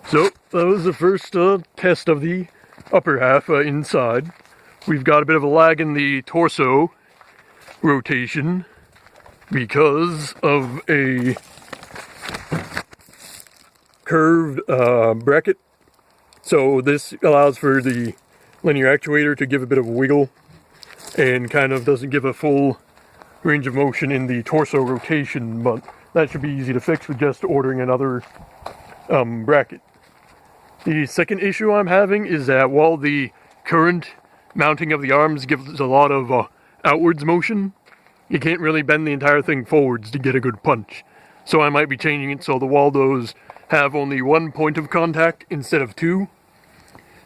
So that was the first test of the upper half inside. We've got a bit of a lag in the torso rotation because of a curved bracket. So this allows for the linear actuator to give a bit of a wiggle and kind of doesn't give a full range of motion in the torso rotation, but that should be easy to fix with just ordering another bracket. The second issue I'm having is that while the current mounting of the arms gives a lot of outwards motion, you can't really bend the entire thing forwards to get a good punch. So I might be changing it so the Waldos have only one point of contact instead of two.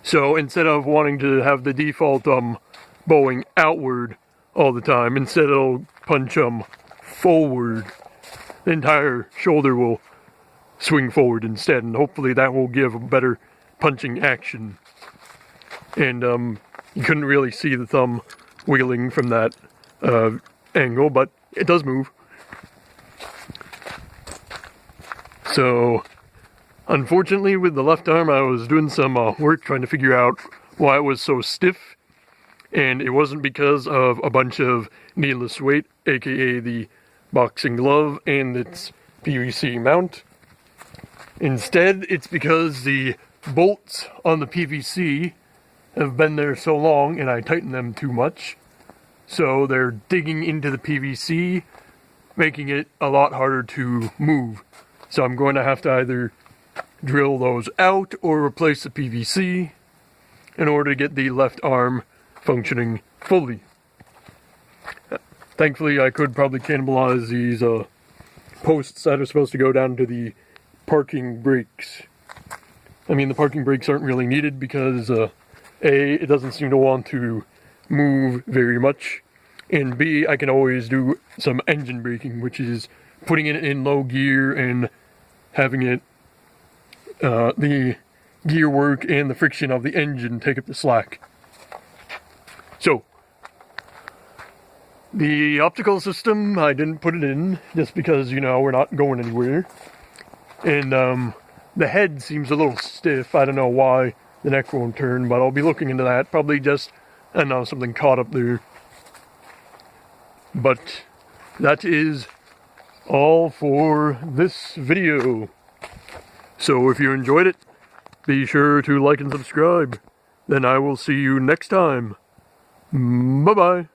So instead of wanting to have the default bowing outward all the time, instead it'll punch forward. The entire shoulder will swing forward instead, and hopefully that will give a better punching action. And you couldn't really see the thumb wiggling from that angle, but it does move. So unfortunately with the left arm I was doing some work trying to figure out why it was so stiff, and it wasn't because of a bunch of needless weight, aka the boxing glove and its PVC mount. Instead, it's because the bolts on the PVC have been there so long and I tightened them too much. So they're digging into the PVC, making it a lot harder to move. So I'm going to have to either drill those out or replace the PVC in order to get the left arm functioning fully. Thankfully, I could probably cannibalize these posts that are supposed to go down to the parking brakes. I mean, the parking brakes aren't really needed because A, it doesn't seem to want to move very much, and B, I can always do some engine braking, which is putting it in low gear and having it, the gear work and the friction of the engine take up the slack. So, the optical system, I didn't put it in just because, you know, we're not going anywhere. And the head seems a little stiff. I don't know why the neck won't turn, but I'll be looking into that. Probably just, I don't know, something caught up there. But that is all for this video. So if you enjoyed it, be sure to like and subscribe. Then I will see you next time. Bye-bye.